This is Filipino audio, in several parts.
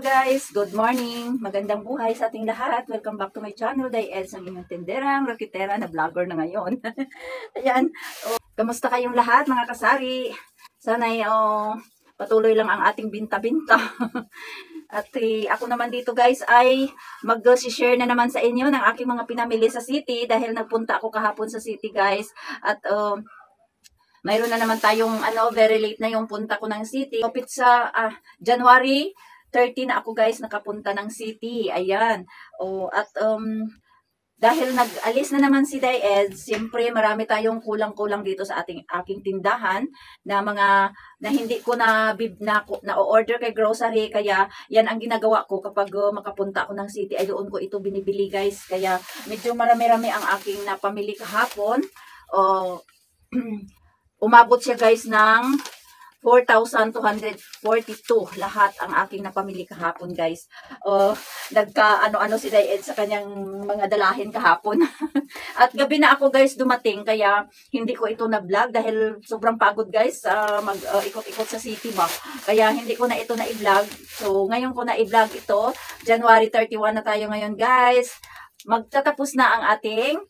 guys, good morning, magandang buhay sa ating lahat. Welcome back to my channel, Day-Eds, ang inyong tinderang, rakitera na vlogger na ngayon. Ayan, kamusta kayong lahat mga kasari? Sana'y patuloy lang ang ating binta-binta. At ako naman dito guys ay mag-share na naman sa inyo ng aking mga pinamili sa city dahil nagpunta ako kahapon sa city guys. At mayroon na naman tayong very late na yung punta ko ng city. Kapit sa January 30 na ako guys nakapunta ng city. Ayan. At dahil nag-alis na naman si Day-Eds, siyempre marami tayong kulang-kulang dito sa aking tindahan na mga na hindi ko na-order kay grocery, kaya yan ang ginagawa ko kapag makapunta ako ng city ay doon ko ito binibili guys. Kaya medyo marami-rami ang aking napamili kahapon. Umabot siya guys ng 4,242 lahat ang aking napamili kahapon guys. Nagka-ano si Day-Eds sa kanyang mga dalahin kahapon. At gabi na ako guys dumating, kaya hindi ko ito na-vlog dahil sobrang pagod guys mag-ikot-ikot sa city ba. Kaya hindi ko na ito na-i-vlog. So ngayon ko na-i-vlog ito. January 31 na tayo ngayon guys. Magtatapos na ang ating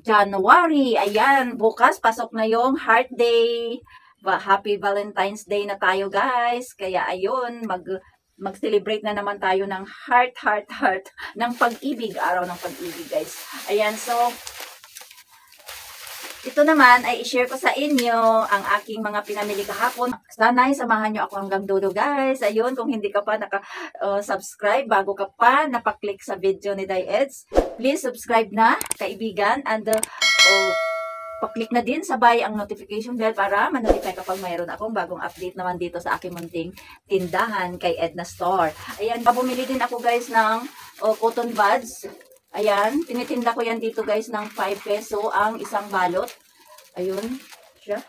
January. Ayan, bukas pasok na yung Heart Day. Happy Valentine's Day na tayo guys. Kaya ayun, mag-celebrate na naman tayo ng heart ng pag-ibig, araw ng pag-ibig guys. Ayan, so ito naman ay i-share ko sa inyo ang aking mga pinamili kahapon. Sana'y samahan nyo ako hanggang dulo guys. Ayun, kung hindi ka pa naka-subscribe, bago ka pa napaklik sa video ni Day-Eds, please subscribe na kaibigan, and paklik na din sabay ang notification bell para ma-notify kapag mayroon akong bagong update naman dito sa aking munting tindahan kay Edna Store. Ayan, bumili din ako guys ng cotton buds. Ayan, tinitinda ko yan dito guys ng 5 peso ang isang balot. Ayun, siya,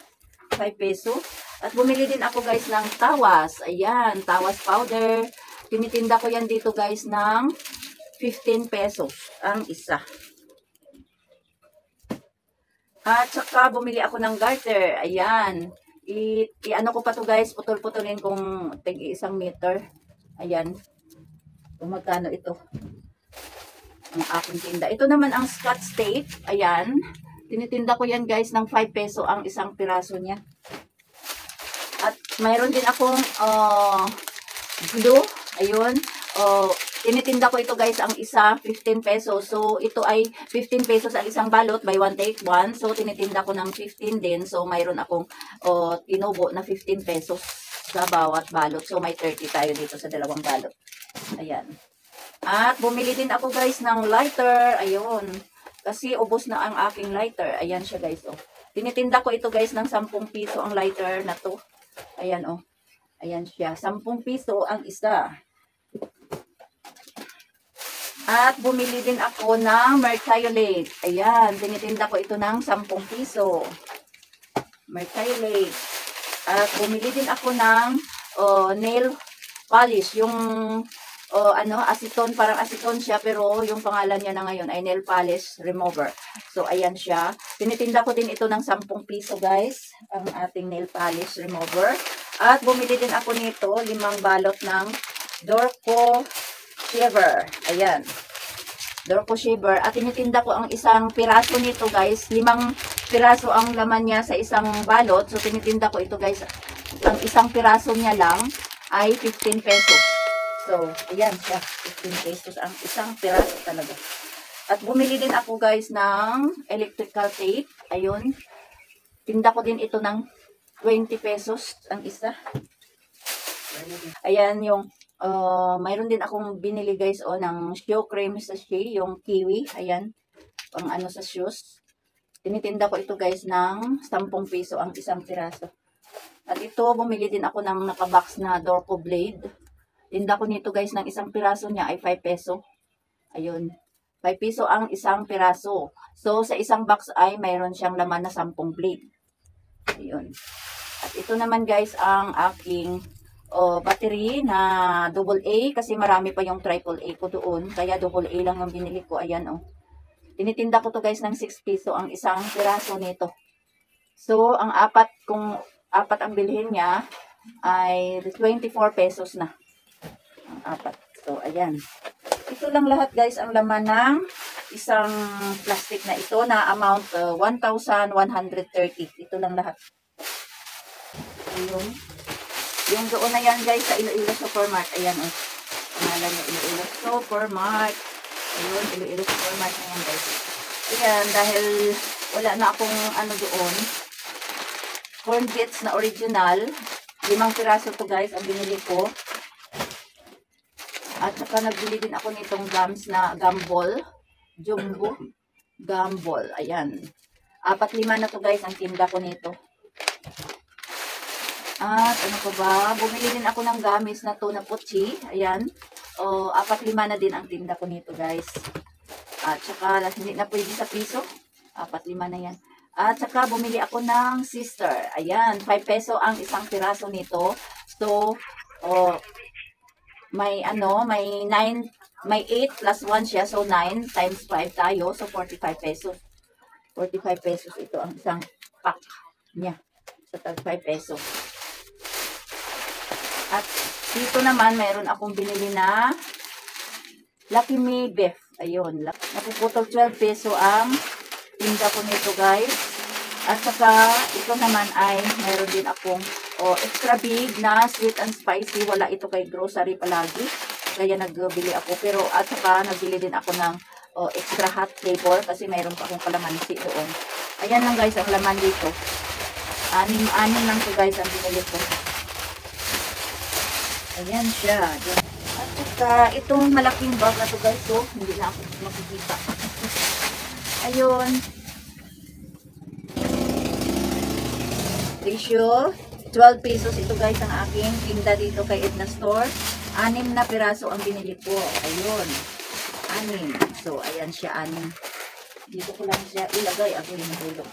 5 peso. At bumili din ako guys ng tawas. Ayan, tawas powder. Tinitinda ko yan dito guys ng 15 pesos ang isa. At saka bumili ako ng garter. Ayan. I-ano ko pa to guys, putol-putulin kung tig-1 meter. Ayan. Kung magkano ito. Ang aking tinda. Ito naman ang Scotch tape. Ayan. Tinitinda ko yan guys ng 5 peso ang isang piraso niya. At mayroon din akong glue. Ayun. Tinitinda ko ito guys ang isa 15 pesos. So ito ay 15 pesos ang isang balot, buy one take one. So tinitinda ko ng 15 din. So mayroon akong tinubo na 15 pesos sa bawat balot. So may 30 tayo dito sa dalawang balot. Ayan. At bumili din ako guys ng lighter. Ayun. Kasi ubos na ang aking lighter. Ayan siya guys. Tinitinda ko ito guys ng 10 piso ang lighter na to. Ayan Ayan siya. 10 piso ang isa. At bumili din ako ng mertiolate. Ayan, tinitinda ko ito ng 10 piso. Mertiolate. At bumili din ako ng nail polish. Yung aceton, parang aceton siya, pero yung pangalan niya na ngayon ay nail polish remover. So, ayan siya. Tinitinda ko din ito ng 10 piso guys, ang ating nail polish remover. At bumili din ako nito, 5 balot ng Dorco Shaver. Ayan. Dorco Shaver. At tinitinda ko ang isang piraso nito guys. 5 piraso ang laman niya sa isang balot. So tinitinda ko ito guys. Ang isang piraso niya lang ay 15 pesos. So, ayan siya. 15 pesos ang isang piraso talaga. At bumili din ako guys ng electrical tape. Ayun. Tinda ko din ito ng 20 pesos ang isa. Ayan yung mayroon din akong binili guys ng shoe cream sachet, yung kiwi. Ayan, pang ano sa shoes. Tinitinda ko ito guys ng 10 piso ang isang piraso. At ito, bumili din ako ng nakabox na Dorco blade. Tinda ko nito guys ng isang piraso niya ay 5 peso. Ayun, 5 piso ang isang piraso. So sa isang box ay mayroon siyang laman na 10 blade. Ayun. At ito naman guys ang aking battery na AA, kasi marami pa yung AAA ko doon. Kaya AA lang ang binili ko. Ayan Tinitinda ko to guys ng 6 piso ang isang piraso nito. So, kung apat ang bilhin niya, ay 24 pesos na. apat. So, ayan. Ito lang lahat guys ang laman ng isang plastic na ito na amount 1,130. Ito lang lahat. Ayun. Yung doon na yan guys sa Iloilo Supermart. Ayan o. Pangalan niya Iloilo Supermart. Ayun, Iloilo Supermart na yan guys. Ayan, dahil wala na akong ano doon. Corn bits na original. 5 piraso to guys ang binili ko. At saka nagbili din ako nitong gums na gumball. Jumbo. Gumball. Ayan. 4-5 na to guys ang tinda ko nito. At ano pa ba? Bumili din ako ng gamis na to na puchi. Ayan. O, 4-5 na din ang tinda ko nito guys. At saka hindi na pwede sa piso. 4-5 na yan. At saka bumili ako ng sister. Ayan. 5 peso ang isang piraso nito. So, may 8 plus 1 siya. So, 9 times 5 tayo. So, 45 pesos. 45 pesos ito ang isang pack niya. So, 5 pesos. At dito naman, mayroon akong binili na Lucky Me Beef. Ayun. Napuputol 12 peso ang tinda ko nito guys. At saka, ito naman ay mayroon din akong extra big na sweet and spicy. Wala ito kay grocery palagi. Kaya nagbili ako. Pero at saka, nagbili din ako ng extra hot flavor kasi mayroon pa akong kalamansi doon. Ayan lang guys ang laman dito. 6 lang to guys ang binili ko. Ayan siya. At saka, itong malaking bag na to guys. So, hindi na ako makikita. Ayun. Ratio. 12 pesos ito guys ang aking tinda dito kay Edna Store. 6 na piraso ang binili ko. Ayun. 6. So, ayan siya 6. Dito ko lang siya ilagay. Ako yung nahulog.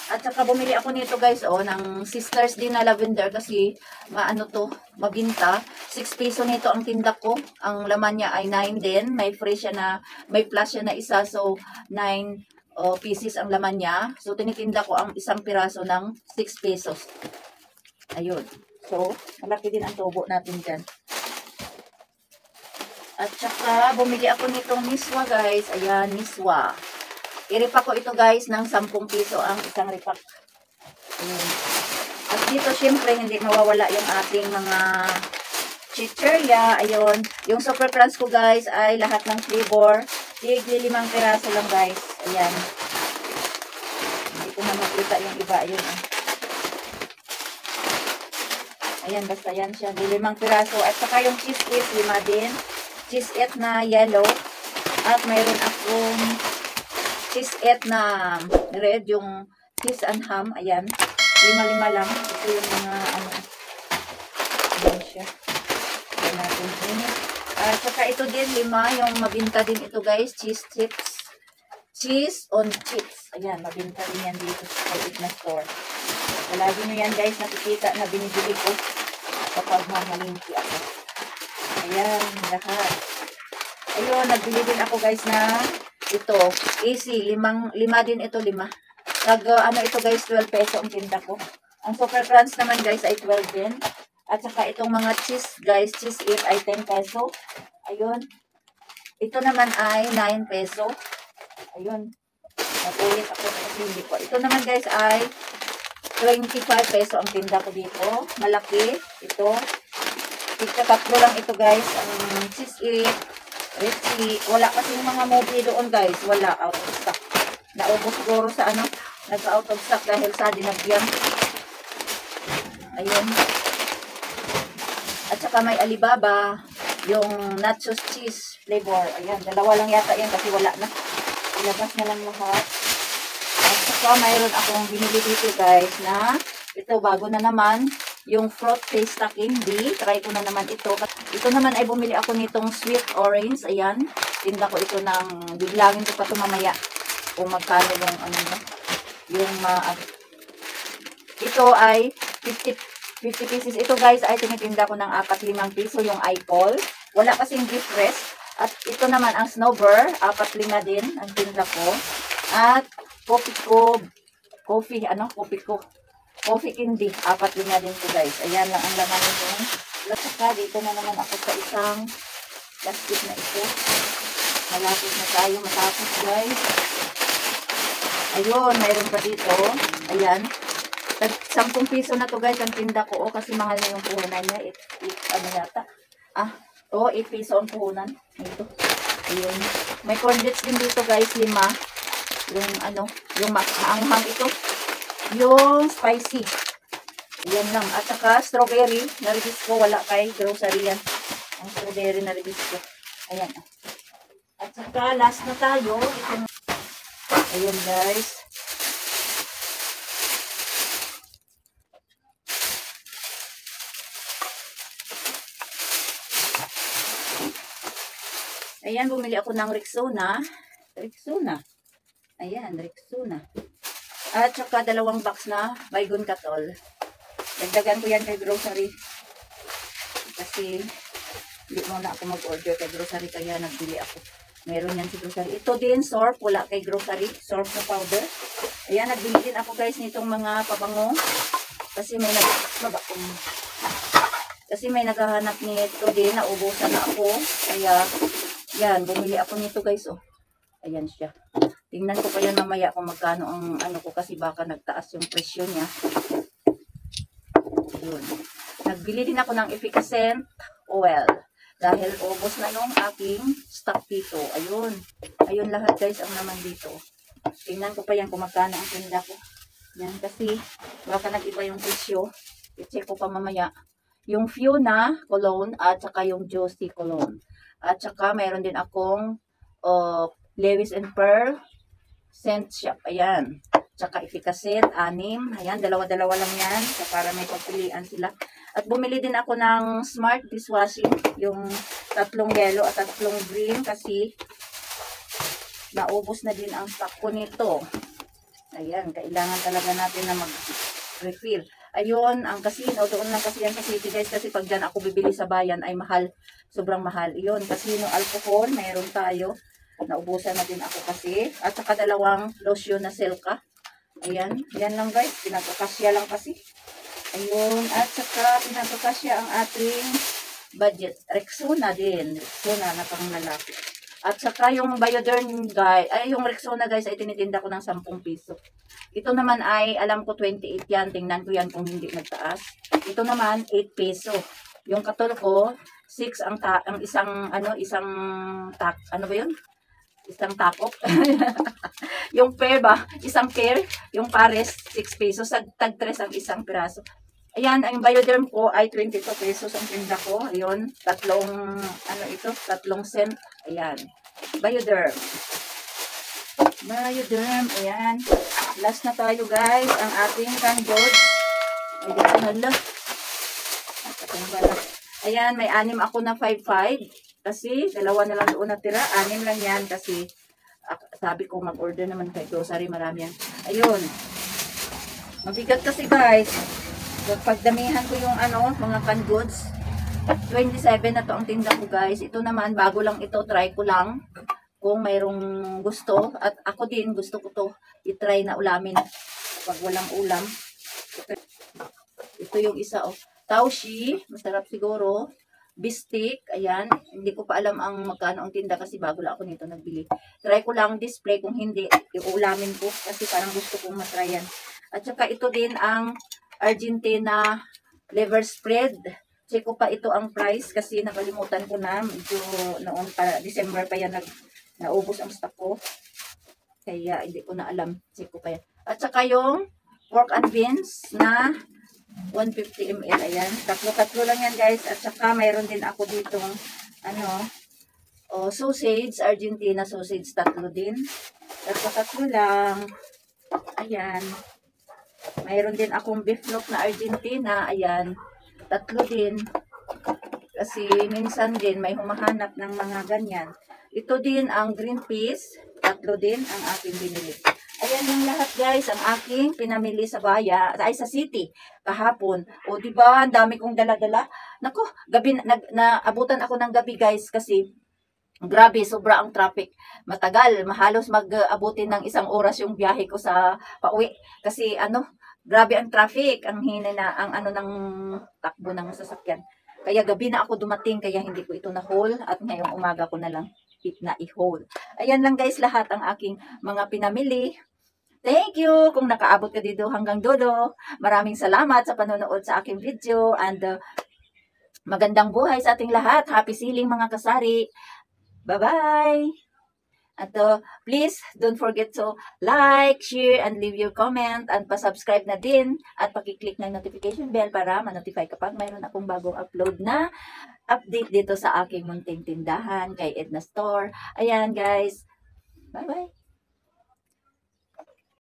At saka bumili ako nito guys ng Sisters din na lavender kasi maano to, mabinta. 6 peso nito ang tinda ko. Ang laman niya ay 9 din. May free siya na, may plus siya na isa. So 9 pieces ang laman niya. So tinitinda ko ang isang piraso ng 6 pesos. Ayun. So malaki din ang tubo natin dyan. At saka bumili ako nitong miswa guys. Ayan, miswa. I-repack ko ito guys ng 10 piso ang isang repack. Ayan. At dito syempre hindi mawawala yung ating mga chichirya. Ayun. Yung super crunch ko guys ay lahat ng flavor. Tigli 5 piraso lang guys. Ayan. Hindi ko na makita yung iba. Ayun. Ayan, basta yan siya. 5 piraso. At saka yung cheese it, 5 din. Cheese it na yellow. At mayroon akong cheese it na red, yung cheese and ham, ayan. 5 lang. Ito yung mga, ayan siya. Ayan natin din. At saka ito din, 5, yung mabinta din ito guys, cheese chips. Cheese on chips. Ayan, mabinta din yan dito sa Edna Store. Palagi nyo yan guys, nakikita na binibili ko kapag mamalingki ako. Ayan, lahat. Ayun, nagbili din ako guys na ito, easy, 5 din ito, 5. Ito guys, 12 peso ang tinda ko. Ang super crunch naman guys ay 12 din. At saka itong mga cheese guys, cheese it ay 10 peso. Ayun. Ito naman ay 9 peso. Ayun. Napulit ako kasi hindi ko. Ito naman guys ay 25 peso ang tinda ko dito. Malaki. Ito. Tatlo lang ito guys. Ang cheese it. Ritzy. Wala kasi yung mga movie doon guys. Wala. Out of stock. Naubos siguro sa nag-out of stock dahil sa dinagyan. Ayun. At saka may Alibaba. Yung nachos cheese flavor. Ayan. 2 lang yata yan kasi wala na. Ilabas na lang lahat. At saka mayroon akong binili dito guys na ito bago na naman. Yung fruit paste candy. Try ko na naman ito. Ito naman ay bumili ako nitong sweet orange. Ayan. Tinda ko ito ng biglangin ko pa ito mamaya. Kung magkano yung yung ito ay 50 pieces. Ito guys ay tinitinda ko ng 4-5 piso yung eyeball. Wala kasing gift rest. At ito naman ang snowbird. 4-5 din ang tinda ko. At coffee candy. 4-5 din ito guys. Ayan lang ang laman nito. Saka dito na naman ako sa isang plastic na ito. Malapit na tayo matapos guys. Ayun, mayroon pa dito. Ayan. 10 piso na to guys ang tinda ko. O, kasi mahal na yung puhunan niya. Ano yata? 8 piso ang puhunan. Ito. Ayun. May cornflakes din dito guys, 5. Yung ano, yung maanghang ito. Yung spicy. Yan lang. At saka strawberry. Naribis ko. Wala kay grocery yan. Ang strawberry naribis ko. Ayan. At saka last na tayo. Itong, ayan guys. Ayan, bumili ako ng Rexona. Ayan, Rexona. At saka 2 box na Baygon Katol. Dagdagan ko yan kay grocery. Kasi hindi muna ako mag-order kay grocery kaya nagbili ako. Meron yan si grocery. Ito din, Sorb. Wala kay grocery. Sorb na powder. Ayan, nagbili din ako guys nitong mga pabango. Kasi may naghahanap nito din. Naubusan na ako. Kaya, yan, bumili ako nito guys. Oh. Ayan siya. Tingnan ko pa yan mamaya kung magkano ang ano ko kasi baka nagtaas yung presyo niya. Ayun. Nagbili din ako ng efficacent oil. Dahil ubos na yung aking stock dito. Ayun. Ayun lahat guys ang naman dito. Tingnan ko pa yan kung magkano ang tinda ko. Yan kasi baka nag-iba yung presyo. I-check ko pa mamaya. Yung Fiona cologne at saka yung Josie cologne. At saka mayroon din akong Lewis and Pearl scent shop. Ayan. Tsaka efficacent, 6. Ayan, dalawa-dalawa lang yan. So, para may pagpilian sila. At bumili din ako ng Smart Dishwashing. Yung 3 yellow at 3 green. Kasi naubos na din ang stock ko nito. Ayan, kailangan talaga natin na mag-refill. Ayun, ang casino. Doon lang kasi yan sa city guys. Kasi pag dyan ako bibili sa bayan ay mahal. Sobrang mahal. Ayun, casino alcohol. Mayroon tayo. Naubusan na din ako kasi. At saka 2 lotion na Silka. Ayan. Yan lang guys. Pinagkakasya lang kasi. Ayun. At saka pinagkakasya ang ating budget. Rexona din. Rexona na pang lalaki. At saka yung Bioderm guys. Ay, yung Rexona guys ay tinitinda ko ng 10 piso. Ito naman ay alam ko 28 yan. Tingnan ko yan kung hindi nagtaas. Ito naman 8 peso. Yung Katol ko 6 ang isang ano ba yun? Isang takop. Yung pair ba? Isang pair. Yung pares, 6 pesos. Tag 3 ang isang piraso. Ayan, ang Bioderm ko ay 22 pesos ang tinda ko. Ayun, 3 cent. Ayan. Bioderm. Ayan. Last na tayo guys. Ang ating candles. Ayan, may 6 ako na 5.5. Kasi, 2 na lang doon natira. 6 lang yan kasi sabi ko mag-order naman kay grocery. Marami yan. Ayun. Mabigat kasi guys. Pagdamihan ko yung mga canned goods. 27 na to ang tinda ko guys. Ito naman, bago lang ito. Try ko lang. Kung mayroong gusto. At ako din, gusto ko to i-try na ulamin. Pag walang ulam. Ito yung isa. Taushi. Masarap siguro. Bistik, ayan. Hindi ko pa alam ang magkano ang tinda kasi bago lang ako nito nagbili. Try ko lang display kung hindi, iulamin ko kasi parang gusto kong matry yan. At saka ito din ang Argentina liver spread. Check ko pa ito ang price kasi nakalimutan ko na. Medyo noon pa, December pa yan naubos ang stock ko. Kaya hindi ko na alam. Check ko pa yan. At saka yung pork and beans na 150 ml. Ayan. Tatlo lang yan guys. At saka mayroon din ako ditong sausage. Argentina sausage. 3 din. Tatlo lang. Ayan. Mayroon din akong beef loaf na Argentina. Ayan. 3 din. Kasi minsan din may humahanap ng mga ganyan. Ito din ang green peas. 3 din ang aking binili. Ayan yung lahat guys, ang aking pinamili sa sa city kahapon. O diba, ang dami kong dala-dala. Nako, gabi naabutan ako ng gabi guys kasi grabe, sobra ang traffic. Matagal, mahalos mag-abutin ng 1 oras yung biyahe ko sa pauwi. Kasi grabe ang traffic, ang hina na ng takbo ng sasakyan. Kaya gabi na ako dumating, kaya hindi ko ito na-haul. At ngayong umaga ko na lang na i-haul. Ayan lang guys, lahat ang aking mga pinamili. Thank you kung nakaabot ka dito hanggang dulo. Maraming salamat sa panonood sa aking video. And magandang buhay sa ating lahat. Happy siling mga kasari. Bye-bye! At please, don't forget to like, share, and leave your comment. And pa-subscribe na din. At pakiclick ng notification bell para ma-notify kapag mayroon akong bagong upload na update dito sa aking munting tindahan kay Edna Store. Ayan guys. Bye-bye.